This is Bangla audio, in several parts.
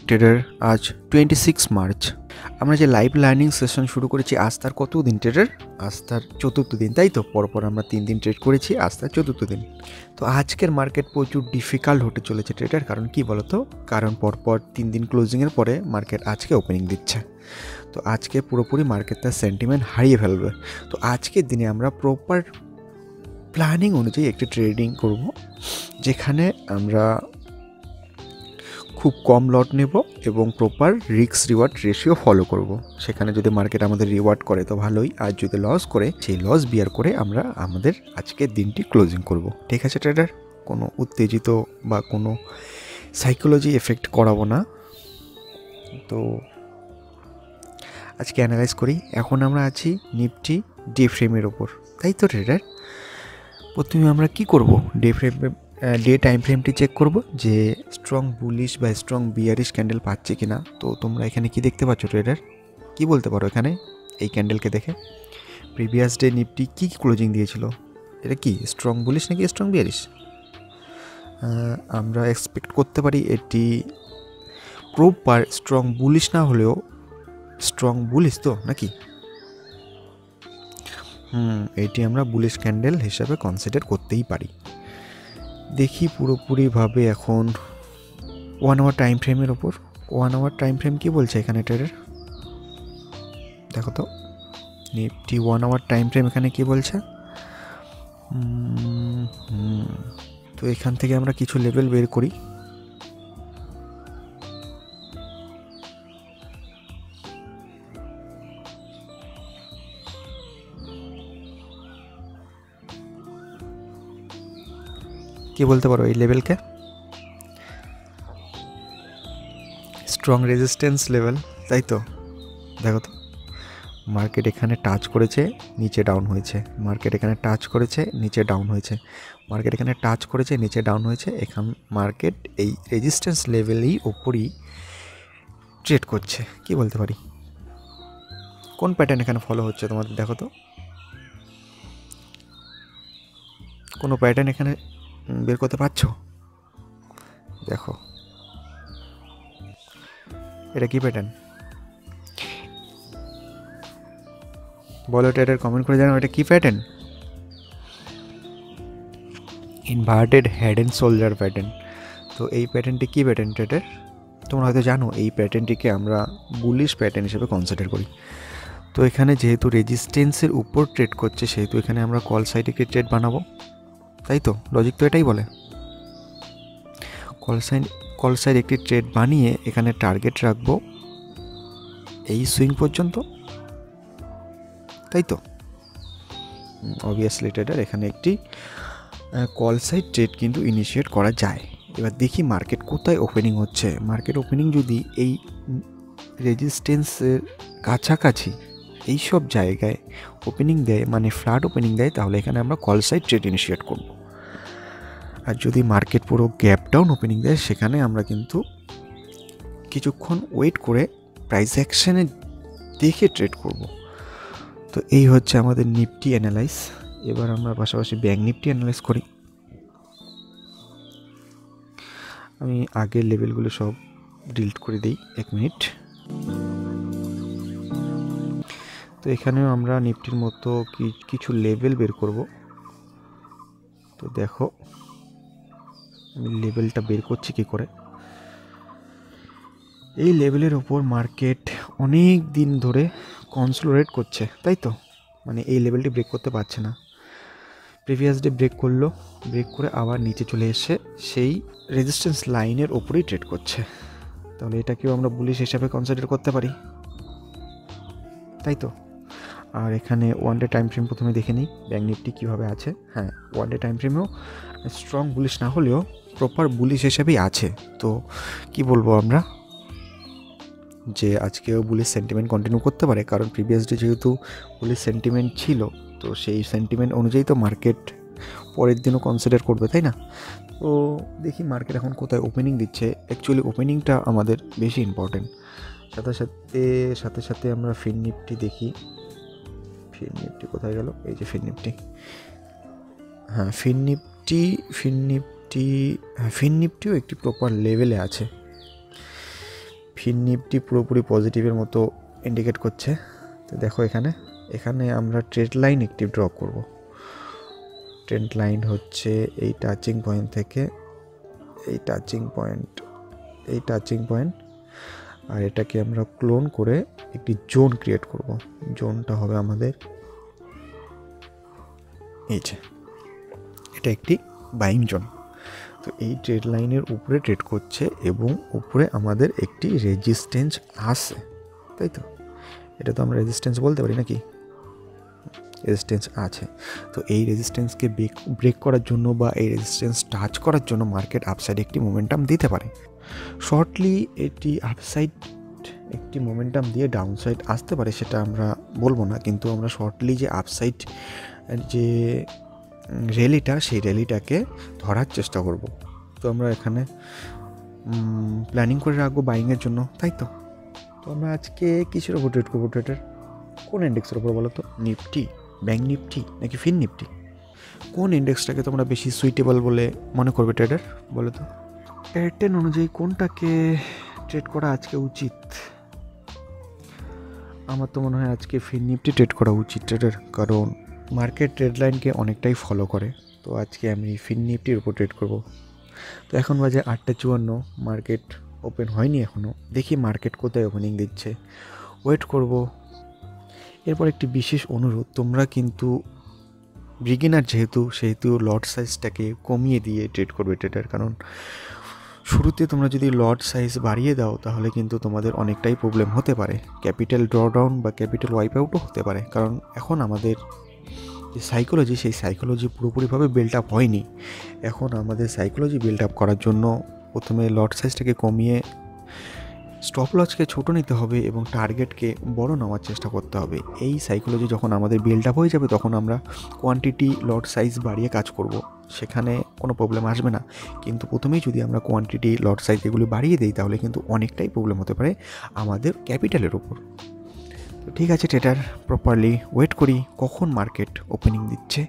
ট্রেডার, আজ 26 মার্চ। আমরা যে লাইভ লার্নিং সেশন শুরু করেছি আজ তার কত দিন ট্রেডার? আজ তার চতুর্থ দিন, তাই তো? পরপর আমরা 3 দিন ট্রেড করেছি, আজ তার চতুর্থ দিন। তো আজকের মার্কেট প্রচুর ডিফিকাল্ট হতে চলেছে ট্রেডার। কারণ কি বলতো? কারণ পরপর 3 দিন ক্লোজিংয়ের পরে মার্কেট আজকে ওপেনিং দিচ্ছে। তো আজকে পুরোপুরি মার্কেট তার সেন্টিমেন্ট হারিয়ে ফেলবে। তো আজকের দিনে আমরা প্রপার প্ল্যানিং অনুযায়ী একটি ট্রেডিং করব, যেখানে আমরা খুব কম লট নেব এবং proper risk reward ratio follow করব। সেখানে যদি মার্কেট আমাদের রিওয়ার্ড করে তো ভালোই, আর যদি লস করে সেই লস বিয়ার করে আমরা আমাদের আজকের দিনটি ক্লোজিং করব। ঠিক আছে ট্রেডার? কোনো উত্তেজিত বা কোনো সাইকোলজি এফেক্ট করাবো না। তো আজকে অ্যানালাইজ করি। এখন আমরা আছি নিফটি ডে ফ্রেমের ওপর, তাই তো ট্রেডার? প্রথমে আমরা কি করব? ডে টাইম ফ্রেমটি চেক করব যে স্ট্রং বুলিশ বা স্ট্রং বিয়ারিশ ক্যান্ডেল পাচ্ছে কিনা। তো তোমরা এখানে কি দেখতে পাচ্ছ ট্রেডার? কি বলতে পারো এখানে এই ক্যান্ডেলকে দেখে? প্রিভিয়াস ডে নিফটি কি ক্লোজিং দিয়েছিল? এটা কি স্ট্রং বুলিশ নাকি স্ট্রং বিয়ারিশ? আমরা এক্সপেক্ট করতে পারি এটি প্রপার স্ট্রং বুলিশ না হলেও স্ট্রং বুলিশ, তো নাকি? এটি আমরা বুলিশ ক্যান্ডেল হিসাবে কনসিডার করতেই পারি। দেখি পুরোপুরিভাবে এখন 1 আওয়ার টাইম ফ্রেমের ওপর। 1 আওয়ার টাইম ফ্রেম কী বলছে এখানে ট্রেডার? দেখো তো নিফটি 1 আওয়ার টাইম ফ্রেম এখানে কি বলছে? তো এখান থেকে আমরা কিছু লেভেল বের করি। কি বলতে পারো এই লেভেলকে? স্ট্রং রেজিস্ট্যান্স লেভেল, তাই তো? দেখো তো মার্কেট এখানে টাচ করেছে, নিচে ডাউন হয়েছে। মার্কেট এখানে টাচ করেছে, নিচে ডাউন হয়েছে। মার্কেট এখানে টাচ করেছে, নিচে ডাউন হয়েছে। এখন মার্কেট এই রেজিস্ট্যান্স লেভেলেই ওপরই ট্রেড করছে। কি বলতে পারি? কোন প্যাটার্ন এখানে ফলো হচ্ছে তোমাদের? দেখো তো কোনো প্যাটার্ন এখানে বের করতে পারছো? দেখো এটা কি প্যাটার্ন? বলো ট্রেডার, কমেন্ট করে জানাও এটা কি pattern? Inverted head and shoulder pattern. তো এই প্যাটার্নটি কি প্যাটার্ন ট্রেডার? তোমরা হয়তো জানো এই প্যাটার্নটিকে আমরা বুলিশ প্যাটার্ন হিসেবে কনসিডার করি। তো এখানে যেহেতু রেজিস্ট্যান্সের উপর ট্রেড করছে, সেহেতু এখানে আমরা কল সাইডে একটি ট্রেড বানাবো, তাই তো? লজিক তো এটাই বলে। কল সাইড একটি ট্রেড বানিয়ে এখানে টার্গেট রাখবো এই সুইং পর্যন্ত, তাই তো? অবভিয়াসলি ট্রেডার এখানে একটি কল সাইড ট্রেড কিন্তু ইনিশিয়েট করা যায়। এবার দেখি মার্কেট কোথায় ওপেনিং হচ্ছে। মার্কেট ওপেনিং যদি এই রেজিস্ট্যান্সের কাছাকাছি এই সব জায়গায় ওপেনিং দেয়, মানে ফ্ল্যাট ওপেনিং দেয়, তাহলে এখানে আমরা কল সাইড ট্রেড ইনিশিয়েট করব। আর যদি মার্কেট পুরো গ্যাপ ডাউন ওপেনিং দেয়, সেখানে আমরা কিন্তু কিছুক্ষণ ওয়েট করে প্রাইস অ্যাকশানে দেখে ট্রেড করব। তো এই হচ্ছে আমাদের নিফটি অ্যানালাইজ। এবার আমরা পাশাপাশি ব্যাঙ্ক নিফটি অ্যানালাইজ করি। আমি আগের লেভেলগুলো সব ডিলিট করে দিই, 1 মিনিট। তো এখানেও আমরা নিফটির মতো কিছু লেভেল বের করব। তো দেখো আমি লেভেলটা বের করছি কি করে। এই লেভেলের ওপর মার্কেট অনেক দিন ধরে কনসোলিডেট করছে, তাই তো? মানে এই লেভেলটি ব্রেক করতে পারছে না। প্রিভিয়াস ডে ব্রেক করলো, ব্রেক করে আবার নিচে চলে এসে সেই রেজিস্ট্যান্স লাইনের ওপরেই ট্রেড করছে। তাহলে এটাকেও আমরা বুলিশ হিসাবে কনসিডার করতে পারি, তাই তো? আর এখানে 1 ডে টাইম ফ্রেম প্রথমে দেখে নিই ব্যাঙ্ক নিফটি কীভাবে আছে। হ্যাঁ, 1 ডে টাইম ফ্রেমেও স্ট্রং বুলিশ না হলেও প্রপার বুলিশ হিসাবেই আছে। তো কি বলবো আমরা, যে আজকেও বুলিশ সেন্টিমেন্ট কন্টিনিউ করতে পারে। কারণ প্রিভিয়াস ডে যেহেতু বুলিশ সেন্টিমেন্ট ছিল, তো সেই সেন্টিমেন্ট অনুযায়ী তো মার্কেট পরের দিনও কনসিডার করবে, তাই না? তো দেখি মার্কেট এখন কোথায় ওপেনিং দিচ্ছে। অ্যাকচুয়ালি ওপেনিংটা আমাদের বেশি ইম্পর্টেন্ট। সাথে সাথে আমরা ফিন নিফটি দেখি। ফিন নিফটি কোথায় গেল? এই যে ফিন নিফটি। হ্যাঁ, ফিন নিফটিও একটি প্রপার লেভেলে আছে। ফিন নিফটি পুরোপুরি পজিটিভের মতো ইন্ডিকেট করছে। তো দেখো এখানে আমরা ট্রেড লাইন একটি ড্র করব। ট্রেড লাইন হচ্ছে এই টাচিং পয়েন্ট থেকে এই টাচিং পয়েন্ট, আর এটাকে আমরা ক্লোন করে একটি জোন ক্রিয়েট করব। জোনটা হবে আমাদের এই যে, এটা একটি বাইং জোন। তো এই ট্রেড লাইনের উপরে ট্রেড করছে এবং উপরে আমাদের একটি রেজিস্ট্যান্স আছে, তাই তো? এটা তো আমরা রেজিস্ট্যান্স বলতে পারি নাকি? রেজিস্ট্যান্স আছে। তো এই রেজিস্ট্যান্সকে ব্রেক করার জন্য বা এই রেজিস্ট্যান্স টাচ করার জন্য মার্কেট আপসাইড একটি মোমেন্টাম দিতে পারে। শর্টলি এটি আপসাইড একটি মোমেন্টাম দিয়ে ডাউনসাইড আসতে পারে, সেটা আমরা বলবো না, কিন্তু আমরা শর্টলি যে আপসাইড যে র্যালিটা, সেই র্যালিটাকে ধরার চেষ্টা করব। তো আমরা এখানে প্ল্যানিং করে রাখবো বাইংয়ের জন্য, তাই তো? তো আমরা আজকে কিসের ওপর ট্রেড করবো? ট্রেডার কোন ইন্ডেক্সের ওপর বলো তো? নিফটি, ব্যাঙ্ক নিফটি নাকি ফিন নিফটি? কোন ইন্ডেক্সটাকে তোমরা বেশি সুইটেবল বলে মনে করবে ট্রেডার, বলো তো? এয়ারটেল অনুযায়ী কোনটাকে ট্রেড করা আজকে উচিত? আমার তো মনে হয় আজকে ফিন নিফটি ট্রেড করা উচিত ট্রেডার, কারণ মার্কেট ট্রেড লাইনকে অনেকটাই ফলো করে। তো আজকে আমি ফিন নিফটির উপর ট্রেড করব। তো এখন বাজে 8:54, মার্কেট ওপেন হয়নি এখনও। দেখি মার্কেট কোথায় ওপেনিং দিচ্ছে, ওয়েট করব। এরপর একটি বিশেষ অনুরোধ, তোমরা কিন্তু বিগিনার সেহেতু লট সাইজটাকে কমিয়ে দিয়ে ট্রেড করবে ট্রেডার, কারণ শুরুতে তোমরা যদি লট সাইজ বাড়িয়ে দাও তাহলে কিন্তু তোমাদের অনেকটাই প্রবলেম হতে পারে, ক্যাপিটাল ড্রডাউন বা ক্যাপিটাল ওয়াইপ আউটও হতে পারে। কারণ এখন আমাদের যে সাইকোলজি, সেই সাইকোলজি পুরোপুরিভাবে বিল্ড আপ হয়নি। এখন আমাদের সাইকোলজি বিল্ড আপ করার জন্য প্রথমে লট সাইজটাকে কমিয়ে স্টপ লসকে ছোটো নিতে হবে এবং টার্গেটকে বড় নেওয়ার চেষ্টা করতে হবে। এই সাইকোলজি যখন আমাদের বিল্ড আপ হয়ে যাবে তখন আমরা কোয়ান্টিটি লট সাইজ বাড়িয়ে কাজ করব, সেখানে কোনো প্রবলেম আসবে না। কিন্তু প্রথমেই যদি আমরা কোয়ান্টিটি লট সাইজ এগুলি বাড়িয়ে দিই তাহলে কিন্তু অনেকটাই প্রবলেম হতে পারে আমাদের ক্যাপিটালের উপর। তো ঠিক আছে ট্রেডার, প্রপারলি ওয়েট করি কখন মার্কেট ওপেনিং দিচ্ছে।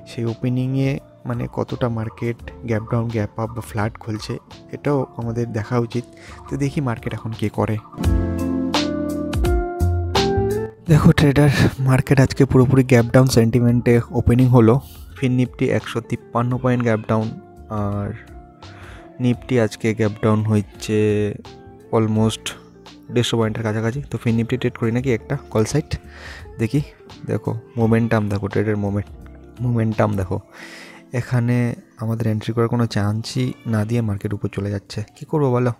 সেই ওপেনিংয়ে মানে কতটা market gap down, gap up বা ফ্ল্যাট খুলছে, এটাও আমাদের দেখা উচিত। তো দেখি মার্কেট এখন কী করে। দেখো ট্রেডার, মার্কেট আজকে পুরোপুরি গ্যাপ ডাউন সেন্টিমেন্টে ওপেনিং হলো। ফিন নিফটি 153 পয়েন্ট গ্যাপ ডাউন, আর নিফটি আজকে গ্যাপ ডাউন হচ্ছে অলমোস্ট 150 পয়েন্টের কাছাকাছি। তো ফিন নিফটি ট্রেড করি নাকি একটা কল সাইট, দেখি। দেখো মোমেন্টাম, দেখো ট্রেডের মোমেন্টাম দেখো। এখানে আমাদের এন্ট্রি করার কোনো চান্সই না দিয়ে মার্কেট উপর চলে যাচ্ছে। কী করবো বলো?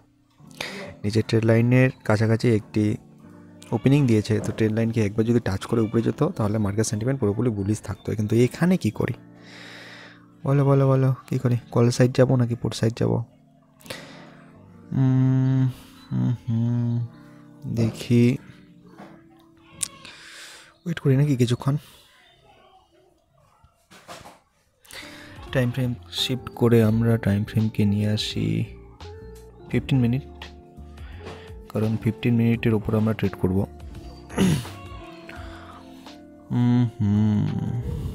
নিজের ট্রেড লাইনের কাছাকাছি একটি ওপেনিং দিয়েছে, তো ট্রেড লাইনকে একবার যদি টাচ করে উপরে যেত তাহলে মার্কেট সেন্টিমেন্ট পুরোপুরি বুলিশ থাকতো। কিন্তু এখানে কি করি বলো কী করি? কল সাইড যাবো নাকি পুট সাইড যাবো? দেখি, ওয়েট করি নাকি কিছুক্ষণ। টাইম ফ্রেম শিফট করে আমরা টাইম ফ্রেমকে নিয়ে আসি 15 মিনিট, কারণ 15 মিনিটের ওপর আমরা ট্রেড করব।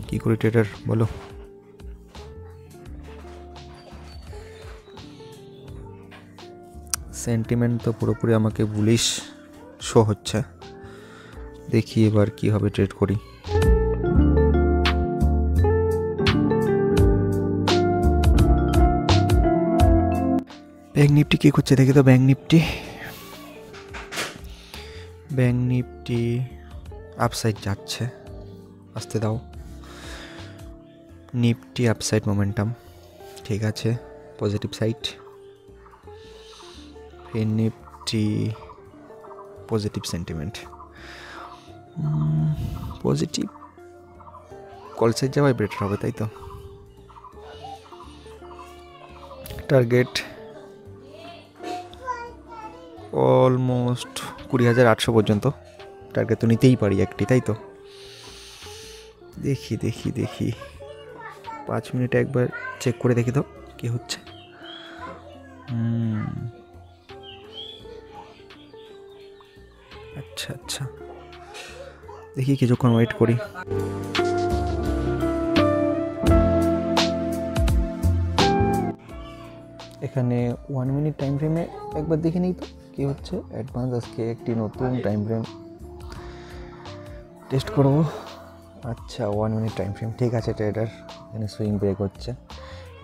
কী করি ট্রেডার বলো? সেন্টিমেন্ট তো পুরোপুরি আমাকে বুলিশ শো হচ্ছে, দেখি এবার কী হবে, ট্রেড করি। ব্যাঙ্ক নিফটি কী করছে দেখি তো। ব্যাঙ্ক নিফটি আপসাইড যাচ্ছে, আসতে দাও। নিফটি আপসাইড মোমেন্টাম, ঠিক আছে, positive side. Fin Nifty positive sentiment, positive call side যাওয়াই বেটার হবে, তাই তো? টার্গেট অলমোস্ট 20,800 পর্যন্ত টার্গেট তো নিতেই পারি একটি, তাই তো? দেখি 5 মিনিটে একবার চেক করে দেখি তো কি হচ্ছে। আচ্ছা, দেখি কিছুক্ষণ ওয়েট করি। এখানে 1 মিনিট টাইম ফ্রেমে একবার দেখে নিই তো কি হচ্ছে অ্যাডভান্স আজকে একটি নতুন টাইম ফ্রেম টেস্ট করব। আচ্ছা 1 মিনিট টাইম ফ্রেম, ঠিক আছে ট্রেডার। এখানে সুইং ব্রেক হচ্ছে,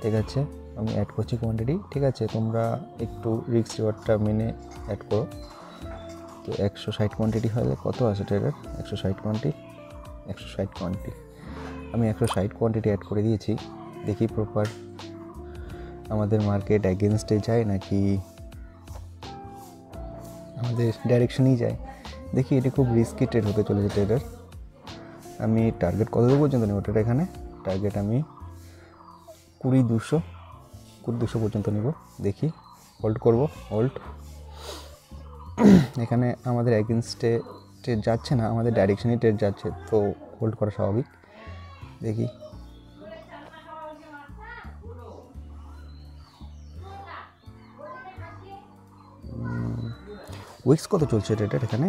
ঠিক আছে। আমি অ্যাড করছি কোয়ান্টিটি, ঠিক আছে। তোমরা একটু রিস্ক রিওয়ার্ডটা মেনে অ্যাড করো। তো 160 কোয়ান্টিটি হলে কত আছে ট্রেডার? 160 কোয়ান্টিটি আমি 160 কোয়ান্টিটি অ্যাড করে দিয়েছি। দেখি প্রপার আমাদের মার্কেট অ্যাগেনস্টে যায় নাকি আমাদের ডাইরেকশনেই যায়। দেখি এটা খুব রিস্কি ট্রেড হতে চলেছে ট্রেডার। আমি টার্গেট কত পর্যন্ত নেব ট্রেডার? এখানে টার্গেট আমি 20200 পর্যন্ত নেব। দেখি হোল্ড করব, হোল্ড। এখানে আমাদের অ্যাগেনস্টে ট্রেড যাচ্ছে না, আমাদের ডাইরেকশনেই ট্রেড যাচ্ছে, তো হোল্ড করা স্বাভাবিক। দেখি উইক্স কত চলছে ট্রেডার? এখানে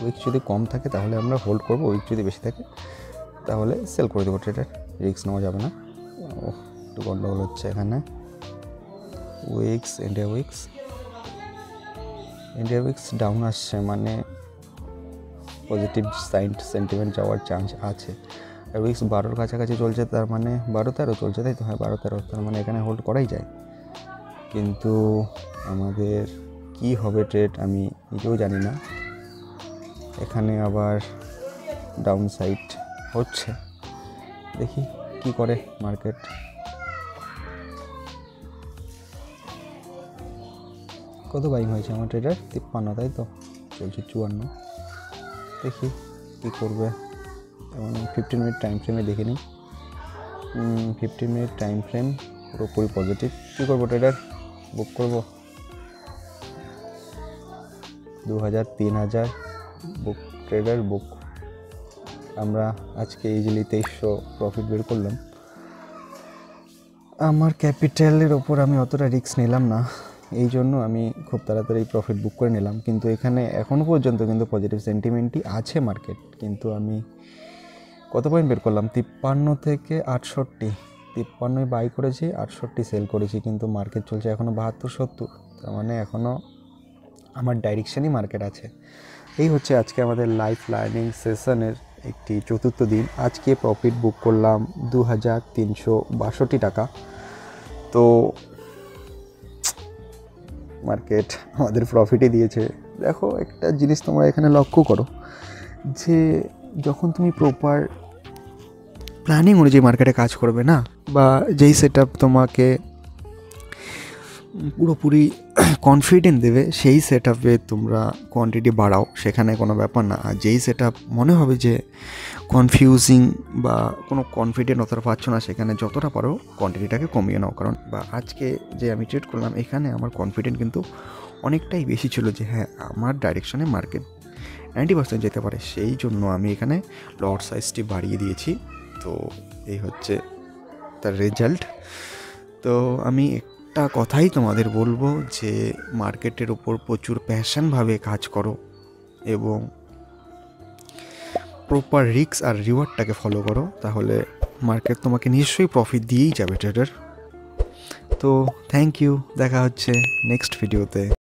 উইক্স যদি কম থাকে তাহলে আমরা হোল্ড করব, উইক্স যদি বেশি থাকে তাহলে সেল করে দেবো ট্রেডার। রিস্ক নেওয়া যাবে না। একটু গন্ডগোল হচ্ছে এখানে। উইক্স, ইন্ডিয়া উইক্স ডাউন আসছে, মানে পজিটিভ সেন্টিমেন্ট যাওয়ার চান্স আছে। আর উইক্স 12-র কাছাকাছি চলছে, তার মানে 12-13 চলছে, তাই তো? হ্যাঁ 12-13, তার মানে এখানে হোল্ড করাই যায়। কিন্তু আমাদের কি হবে ট্রেড আমি নিজেও জানি না। এখানে আবার ডাউন সাইড হচ্ছে, দেখি কি করে মার্কেট। কত বাইং হয়েছে আমার ট্রেডার? 53, তাই তো? চলছে 54। দেখি কী করবে। এবং 15 মিনিট টাইম ফ্রেমে দেখে নিই। 15 মিনিট টাইম ফ্রেম পুরোপুরি পজিটিভ। কী করবো ট্রেডার? বুক করব 2000, 3000 বুক ট্রেডার, বুক। আমরা আজকে ইজিলি 2300 প্রফিট বের করলাম। আমার ক্যাপিটালের ওপর আমি অতটা রিস্ক নিলাম না, এই জন্য আমি খুব তাড়াতাড়ি প্রফিট বুক করে নিলাম। কিন্তু এখানে এখনও পর্যন্ত কিন্তু পজিটিভ সেন্টিমেন্টই আছে মার্কেট। কিন্তু আমি কত পয়েন্ট বের করলাম? 53 থেকে 68। 53 বাই করেছি, 68 সেল করেছি। কিন্তু মার্কেট চলছে এখনও 72-70, তার মানে এখনও আমার ডাইরেকশনই মার্কেট আছে। এই হচ্ছে আজকে আমাদের লাইভ লার্নিং সেশনের একটি চতুর্থ দিন। আজকে প্রফিট বুক করলাম 2362 টাকা। তো মার্কেট আমাদের প্রফিটই দিয়েছে। দেখো একটা জিনিস তোমরা এখানে লক্ষ্য করো, যে যখন তুমি প্রপার প্ল্যানিং অনুযায়ী মার্কেটে কাজ করবে না, বা যেই সেটআপ তোমাকে পুরোপুরি কনফিডেন্ট দেবে, সেই সেটআপে তোমরা কোয়ান্টিটি বাড়াও, সেখানে কোনো ব্যাপার না। আর যেই সেটআপ মনে হবে যে কনফিউজিং বা কোনো কনফিডেন্ট অতটা পাচ্ছ না, সেখানে যতটা পারো কোয়ান্টিটিটাকে কমিয়ে নাও। কারণ বা আজকে যে আমি ট্রেড করলাম, এখানে আমার কনফিডেন্ট কিন্তু অনেকটাই বেশি ছিল যে হ্যাঁ আমার ডাইরেকশনে মার্কেট 90% যেতে পারে। সেই জন্য আমি এখানে লট সাইজটি বাড়িয়ে দিয়েছি। তো এই হচ্ছে তার রেজাল্ট। তো আমি একটা কথাই তোমাদের বলবো, যে মার্কেটের ওপর প্রচুর প্যাশনভাবে কাজ করো এবং প্রপার রিস্ক আর রিওয়ার্ডটাকে ফলো করো, তাহলে মার্কেট তোমাকে নিশ্চয়ই প্রফিট দিয়েই যাবে ট্রেডার। তো থ্যাংক ইউ, দেখা হচ্ছে নেক্সট ভিডিওতে।